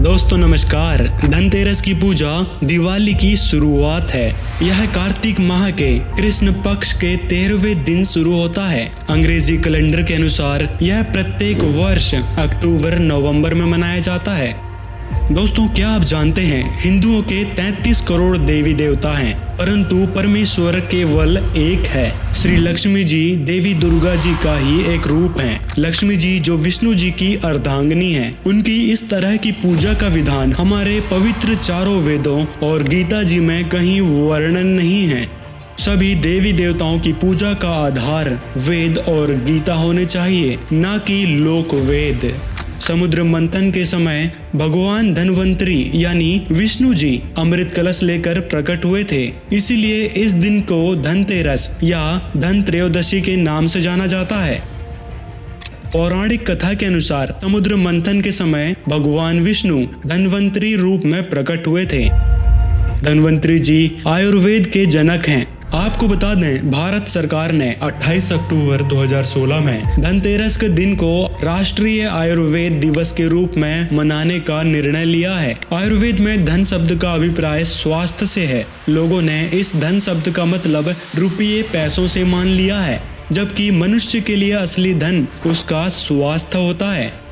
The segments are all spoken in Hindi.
दोस्तों नमस्कार। धनतेरस की पूजा दिवाली की शुरुआत है। यह कार्तिक माह के कृष्ण पक्ष के 13वें दिन शुरू होता है। अंग्रेजी कैलेंडर के अनुसार यह प्रत्येक वर्ष अक्टूबर नवंबर में मनाया जाता है। दोस्तों क्या आप जानते हैं हिंदुओं के 33 करोड़ देवी देवता हैं, परंतु परमेश्वर केवल एक है। श्री लक्ष्मी जी देवी दुर्गा जी का ही एक रूप हैं। लक्ष्मी जी जो विष्णु जी की अर्धांगिनी हैं, उनकी इस तरह की पूजा का विधान हमारे पवित्र चारों वेदों और गीता जी में कहीं वर्णन नहीं है। सभी देवी देवताओं की पूजा का आधार वेद और गीता होने चाहिए, न कि लोक वेद। समुद्र मंथन के समय भगवान धनवंतरी यानी विष्णु जी अमृत कलश लेकर प्रकट हुए थे, इसीलिए इस दिन को धनतेरस या धन त्रयोदशी के नाम से जाना जाता है। पौराणिक कथा के अनुसार समुद्र मंथन के समय भगवान विष्णु धनवंतरी रूप में प्रकट हुए थे। धनवंतरी जी आयुर्वेद के जनक हैं। आपको बता दें भारत सरकार ने 28 अक्टूबर 2016 में धनतेरस के दिन को राष्ट्रीय आयुर्वेद दिवस के रूप में मनाने का निर्णय लिया है। आयुर्वेद में धन शब्द का अभिप्राय स्वास्थ्य से है। लोगों ने इस धन शब्द का मतलब रुपये पैसों से मान लिया है, जबकि मनुष्य के लिए असली धन उसका स्वास्थ्य होता है।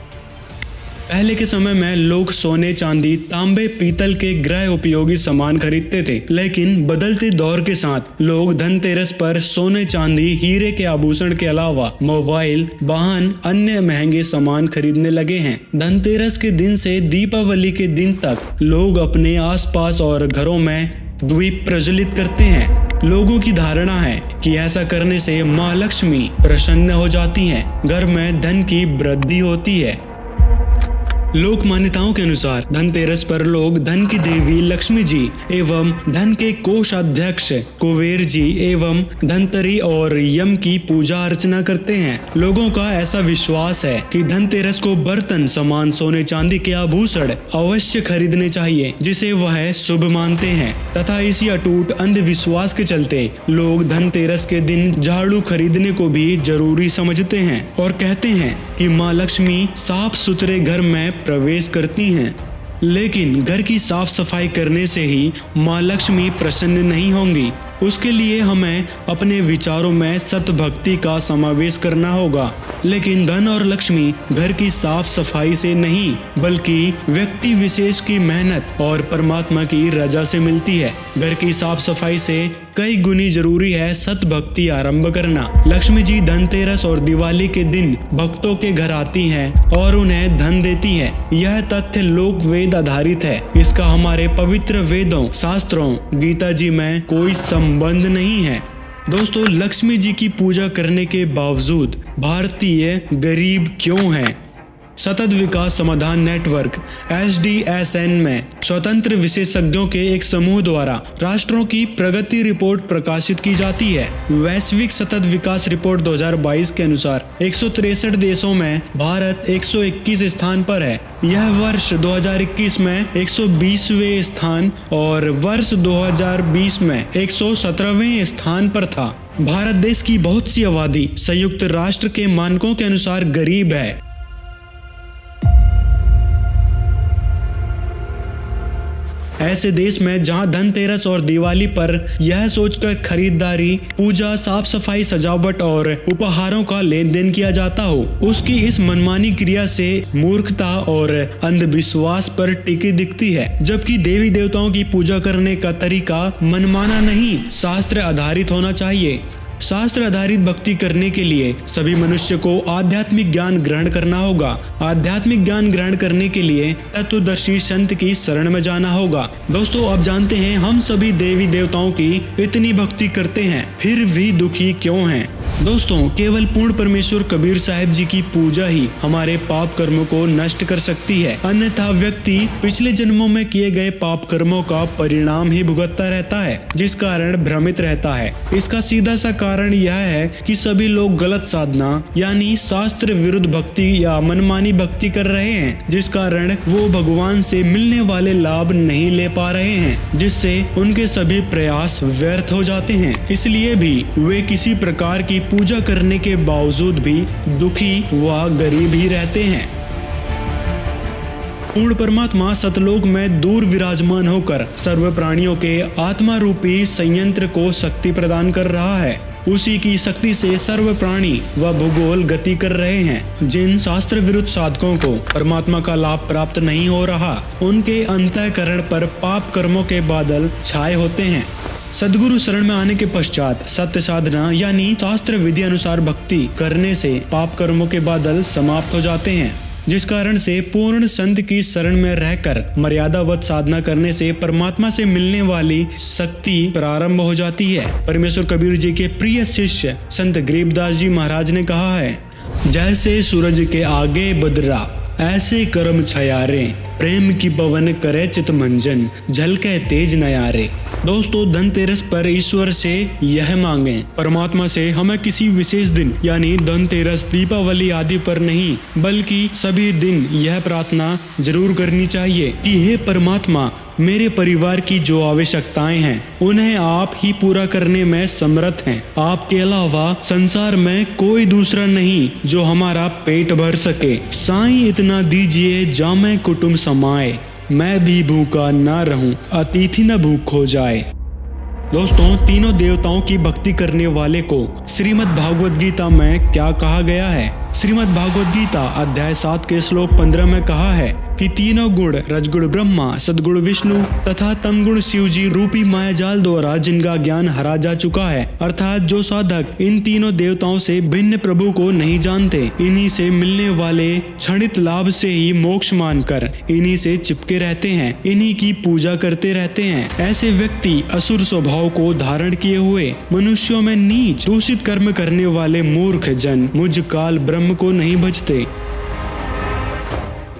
पहले के समय में लोग सोने चांदी तांबे पीतल के गृह उपयोगी सामान खरीदते थे, लेकिन बदलते दौर के साथ लोग धनतेरस पर सोने चांदी हीरे के आभूषण के अलावा मोबाइल वाहन अन्य महंगे सामान खरीदने लगे हैं। धनतेरस के दिन से दीपावली के दिन तक लोग अपने आसपास और घरों में दीप प्रज्वलित करते हैं। लोगों की धारणा है कि ऐसा करने से माँ लक्ष्मी प्रसन्न हो जाती हैं, घर में धन की वृद्धि होती है। लोक मान्यताओं के अनुसार धनतेरस पर लोग धन की देवी लक्ष्मी जी एवं धन के कोषाध्यक्ष कुबेर जी एवं धनतरी और यम की पूजा अर्चना करते हैं। लोगों का ऐसा विश्वास है कि धनतेरस को बर्तन सामान सोने चांदी के आभूषण अवश्य खरीदने चाहिए, जिसे वह शुभ मानते हैं, तथा इसी अटूट अंधविश्वास के चलते लोग धनतेरस के दिन झाड़ू खरीदने को भी जरूरी समझते हैं और कहते हैं कि माँ लक्ष्मी साफ सुथरे घर में प्रवेश करती हैं। लेकिन घर की साफ सफाई करने से ही माँ लक्ष्मी प्रसन्न नहीं होंगी। उसके लिए हमें अपने विचारों में सतभक्ति का समावेश करना होगा। लेकिन धन और लक्ष्मी घर की साफ सफाई से नहीं, बल्कि व्यक्ति विशेष की मेहनत और परमात्मा की रजा से मिलती है। घर की साफ सफाई से कई गुनी जरूरी है सतभक्ति आरंभ करना। लक्ष्मी जी धनतेरस और दिवाली के दिन भक्तों के घर आती हैं और उन्हें धन देती हैं। यह तथ्य लोक वेद आधारित है। इसका हमारे पवित्र वेदों शास्त्रों गीता जी में कोई संबंध नहीं है। दोस्तों लक्ष्मी जी की पूजा करने के बावजूद भारतीय गरीब क्यों हैं? सतत विकास समाधान नेटवर्क SDSN में स्वतंत्र विशेषज्ञों के एक समूह द्वारा राष्ट्रों की प्रगति रिपोर्ट प्रकाशित की जाती है। वैश्विक सतत विकास रिपोर्ट 2022 के अनुसार 163 देशों में भारत 121 स्थान पर है। यह वर्ष 2021 में 120वें स्थान और वर्ष 2020 में 117वें स्थान पर था। भारत देश की बहुत सी आबादी संयुक्त राष्ट्र के मानकों के अनुसार गरीब है। ऐसे देश में जहां धनतेरस और दिवाली पर यह सोचकर खरीदारी, पूजा, साफ सफाई, सजावट और उपहारों का लेन देन किया जाता हो, उसकी इस मनमानी क्रिया से मूर्खता और अंधविश्वास पर टिकी दिखती है। जबकि देवी देवताओं की पूजा करने का तरीका मनमाना नहीं, शास्त्र आधारित होना चाहिए। शास्त्र आधारित भक्ति करने के लिए सभी मनुष्य को आध्यात्मिक ज्ञान ग्रहण करना होगा। आध्यात्मिक ज्ञान ग्रहण करने के लिए तत्वदर्शी संत की शरण में जाना होगा। दोस्तों आप जानते हैं हम सभी देवी देवताओं की इतनी भक्ति करते हैं, फिर भी दुखी क्यों हैं? दोस्तों केवल पूर्ण परमेश्वर कबीर साहिब जी की पूजा ही हमारे पाप कर्मों को नष्ट कर सकती है, अन्यथा व्यक्ति पिछले जन्मों में किए गए पाप कर्मों का परिणाम ही भुगतता रहता है, जिस कारण भ्रमित रहता है। इसका सीधा सा कारण यह है कि सभी लोग गलत साधना यानी शास्त्र विरुद्ध भक्ति या मनमानी भक्ति कर रहे हैं, जिस कारण वो भगवान से मिलने वाले लाभ नहीं ले पा रहे हैं, जिससे उनके सभी प्रयास व्यर्थ हो जाते हैं। इसलिए भी वे किसी प्रकार की पूजा करने के बावजूद भी दुखी व गरीब ही रहते हैं। पूर्ण परमात्मा सतलोक में दूर विराजमान होकर सर्व प्राणियों के आत्मा रूपी संयंत्र को शक्ति प्रदान कर रहा है। उसी की शक्ति से सर्व प्राणी व भूगोल गति कर रहे हैं। जिन शास्त्र विरुद्ध साधकों को परमात्मा का लाभ प्राप्त नहीं हो रहा, उनके अंतःकरण पर पाप कर्मों के बादल छाए होते हैं। सद्गुरु शरण में आने के पश्चात सत्य साधना यानी शास्त्र विधि अनुसार भक्ति करने से पाप कर्मों के बादल समाप्त हो जाते हैं, जिस कारण से पूर्ण संत की शरण में रहकर मर्यादावत साधना करने से परमात्मा से मिलने वाली शक्ति प्रारंभ हो जाती है। परमेश्वर कबीर जी के प्रिय शिष्य संत गरीबदास जी महाराज ने कहा है, जैसे सूरज के आगे बदरा ऐसे कर्म छयारे, प्रेम की पवन करे चित मंजन, झलके तेज नयारे। दोस्तों, धनतेरस पर ईश्वर से यह मांगे, परमात्मा से हमें किसी विशेष दिन यानी धनतेरस, दीपावली आदि पर नहीं बल्कि सभी दिन यह प्रार्थना जरूर करनी चाहिए कि हे परमात्मा, मेरे परिवार की जो आवश्यकताएं हैं उन्हें आप ही पूरा करने में समर्थ हैं। आपके अलावा संसार में कोई दूसरा नहीं जो हमारा पेट भर सके। साईं इतना दीजिए जामे कुटुंब समाए, मैं भी भूखा ना रहूं, अतिथि न भूख हो जाए। दोस्तों, तीनों देवताओं की भक्ति करने वाले को श्रीमद् भागवत गीता में क्या कहा गया है? श्रीमद् भागवत गीता अध्याय 7 के श्लोक 15 में कहा है कि तीनों गुण रजगुण ब्रह्मा, सदगुण विष्णु तथा तमगुण शिव जी रूपी माया जाल द्वारा जिनका ज्ञान हरा जा चुका है, अर्थात जो साधक इन तीनों देवताओं से भिन्न प्रभु को नहीं जानते, इन्हीं से मिलने वाले क्षणित लाभ से ही मोक्ष मानकर इन्हीं से चिपके रहते हैं, इन्हीं की पूजा करते रहते हैं। ऐसे व्यक्ति असुर स्वभाव को धारण किए हुए मनुष्यों में नीच दूषित कर्म करने वाले मूर्ख जन मुझ काल ब्रह्म को नहीं भजते।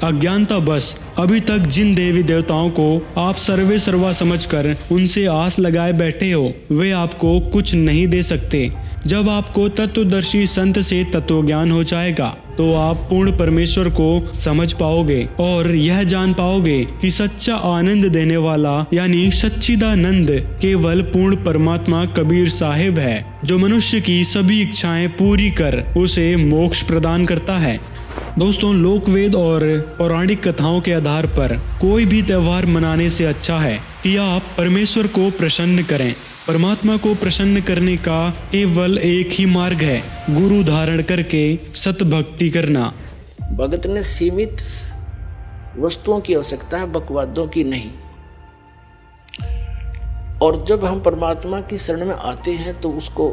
अज्ञानता बस अभी तक जिन देवी देवताओं को आप सर्वे सर्वा समझकर उनसे आस लगाए बैठे हो, वे आपको कुछ नहीं दे सकते। जब आपको तत्वदर्शी संत से तत्व ज्ञान हो जाएगा तो आप पूर्ण परमेश्वर को समझ पाओगे और यह जान पाओगे कि सच्चा आनंद देने वाला यानी सच्चिदानंद केवल पूर्ण परमात्मा कबीर साहिब है, जो मनुष्य की सभी इच्छाएं पूरी कर उसे मोक्ष प्रदान करता है। दोस्तों, लोकवेद और पौराणिक कथाओं के आधार पर कोई भी त्योहार मनाने से अच्छा है कि आप परमेश्वर को प्रसन्न करें। परमात्मा को प्रसन्न करने का केवल एक ही मार्ग है, गुरु धारण करके सत भक्ति करना। भगत ने सीमित वस्तुओं की आवश्यकता है, बकवादों की नहीं। और जब हम परमात्मा की शरण में आते हैं तो उसको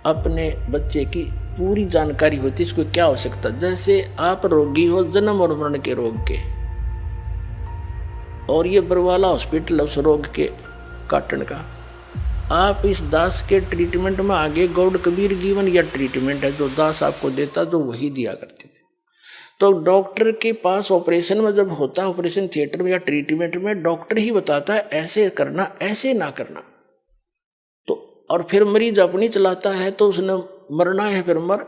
अपने बच्चे की पूरी जानकारी होती है, इसको क्या आवश्यकता। जैसे आप रोगी हो जन्म और मरण के रोग के, और ये बरवाला हॉस्पिटल उस रोग के काटन का, आप इस दास के ट्रीटमेंट में आगे गौड़ कबीर जीवन या ट्रीटमेंट है जो दास आपको देता, जो वही दिया करते थे। तो डॉक्टर के पास ऑपरेशन में जब होता है, ऑपरेशन थिएटर में या ट्रीटमेंट में, डॉक्टर ही बताता है ऐसे करना, ऐसे ना करना। तो और फिर मरीज अपनी चलाता है, तो उसने मरना है फिर मर।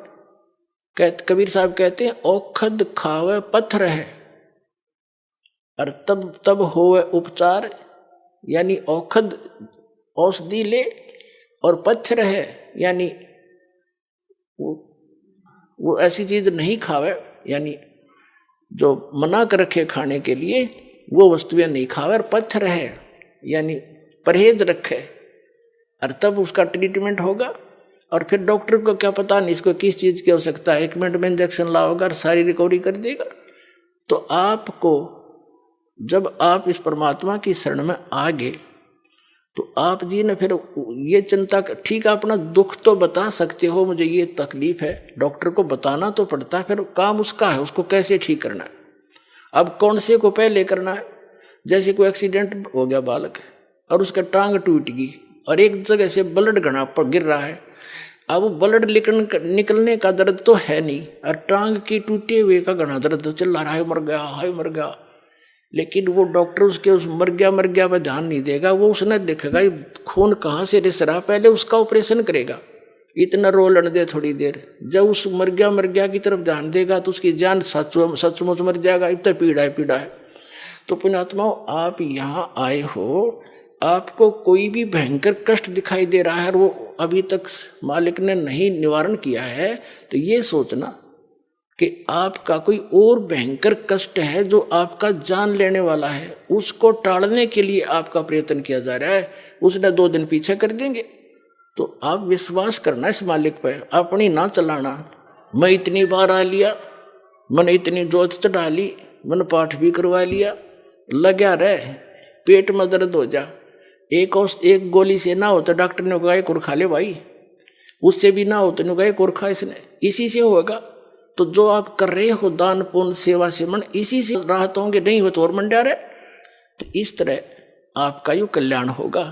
कबीर साहब कहते हैं औखद खावे पत्थर है, और तब होवे उपचार, यानी औखद औषधि ले और पत्थर है यानी वो ऐसी चीज नहीं खावे, यानी जो मना कर रखे खाने के लिए वो वस्तुएं नहीं खावे, और पत्थर है यानी परहेज रखे, और तब उसका ट्रीटमेंट होगा। और फिर डॉक्टर को क्या पता नहीं इसको किस चीज की आवश्यकता है, 1 मिनट में इंजेक्शन लाओगा और सारी रिकवरी कर देगा। तो आपको जब आप इस परमात्मा की शरण में आ गए तो आप जी ने फिर ये चिंता, ठीक है अपना दुख तो बता सकते हो, मुझे ये तकलीफ है, डॉक्टर को बताना तो पड़ता है, फिर काम उसका है, उसको कैसे ठीक करना है। अब कौन से को पहले करना है। जैसे कोई एक्सीडेंट हो गया बालक और उसका टांग टूट गई और एक जगह से ब्लड घना पर गिर रहा है, अब ब्लड निकलने का दर्द तो है नहीं, और टांग के टूटे हुए का घना दर्द चल रहा है, मर गया, हाय मर गया। लेकिन वो डॉक्टर उसके उस मर गया पर ध्यान नहीं देगा, वो उसने देखेगा खून कहाँ से रिस रहा, पहले उसका ऑपरेशन करेगा, इतना रो लड़ दे थोड़ी देर। जब उस मर गया की तरफ ध्यान देगा तो उसकी जान सचमुच मर जाएगा, इतना पीड़ा है। तो पुण्यात्माओं, आप यहाँ आए हो, आपको कोई भी भयंकर कष्ट दिखाई दे रहा है और वो अभी तक मालिक ने नहीं निवारण किया है, तो ये सोचना कि आपका कोई और भयंकर कष्ट है जो आपका जान लेने वाला है, उसको टालने के लिए आपका प्रयत्न किया जा रहा है, उसने 2 दिन पीछे कर देंगे। तो आप विश्वास करना इस मालिक पर, अपनी ना चलाना। मैं इतनी बार आ लिया, मैंने इतनी जोत चढ़ा ली, मैंने पाठ भी करवा लिया, लगा रहे, पेट में दर्द हो जा, एक गोली से ना हो तो डॉक्टर ने कहा एक और खा ले भाई, उससे भी ना हो तो कहा एक और खा, इसने इसी से होगा। तो जो आप कर रहे हो दान पुण्य सेवा सिमरन, इसी से राहत होंगे, नहीं हो तो और मंडा रहे। तो इस तरह आपका यू कल्याण होगा।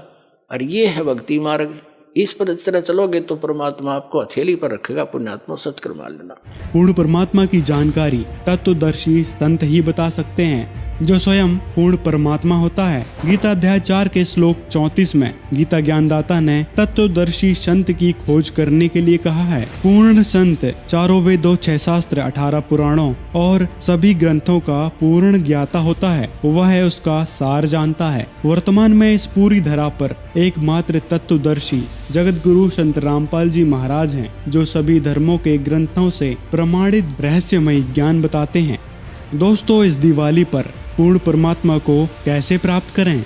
और ये है भक्ति मार्ग। इस पर इस तरह चलोगे तो परमात्मा आपको हथेली पर रखेगा। पुण्यात्मा सत्कर्म लेना। पूर्ण परमात्मा की जानकारी तत्वदर्शी संत ही बता सकते हैं, जो स्वयं पूर्ण परमात्मा होता है। गीता अध्याय 4 के श्लोक 34 में गीता ज्ञानदाता ने तत्वदर्शी संत की खोज करने के लिए कहा है। पूर्ण संत चारों वेदों, 6 शास्त्र, 18 पुराणों और सभी ग्रंथों का पूर्ण ज्ञाता होता है। वह उसका सार जानता है। वर्तमान में इस पूरी धरा पर एकमात्र तत्वदर्शी जगत गुरु संत रामपाल जी महाराज हैं, जो सभी धर्मों के ग्रंथों से प्रमाणित रहस्यमय ज्ञान बताते हैं। दोस्तों, इस दिवाली पर पूर्ण परमात्मा को कैसे प्राप्त करें?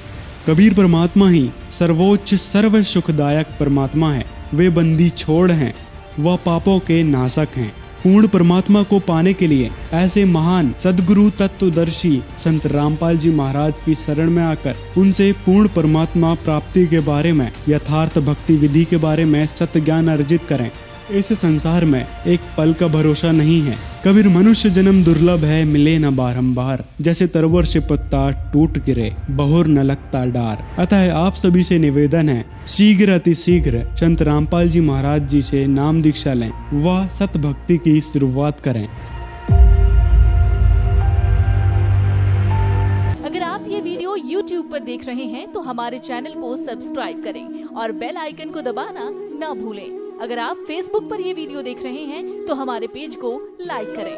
कबीर परमात्मा ही सर्वोच्च सर्व सुखदायक परमात्मा है। वे बंदी छोड़ हैं, वह पापों के नाशक हैं। पूर्ण परमात्मा को पाने के लिए ऐसे महान सदगुरु तत्वदर्शी संत रामपाल जी महाराज की शरण में आकर उनसे पूर्ण परमात्मा प्राप्ति के बारे में, यथार्थ भक्ति विधि के बारे में सत्य ज्ञान अर्जित करें। इस संसार में एक पल का भरोसा नहीं है। कबीर मनुष्य जन्म दुर्लभ है, मिले न बारंबार। जैसे तरवर से पत्ता टूट गिरे, बहुर न लगता डार। अतः आप सभी से निवेदन है, शीघ्र अति शीघ्र संत रामपाल जी महाराज जी से नाम दीक्षा लें, व सत भक्ति की शुरुआत करें। अगर आप ये वीडियो YouTube पर देख रहे हैं तो हमारे चैनल को सब्सक्राइब करें और बेल आइकन को दबाना ना भूलें। अगर आप Facebook पर ये वीडियो देख रहे हैं तो हमारे पेज को लाइक करें।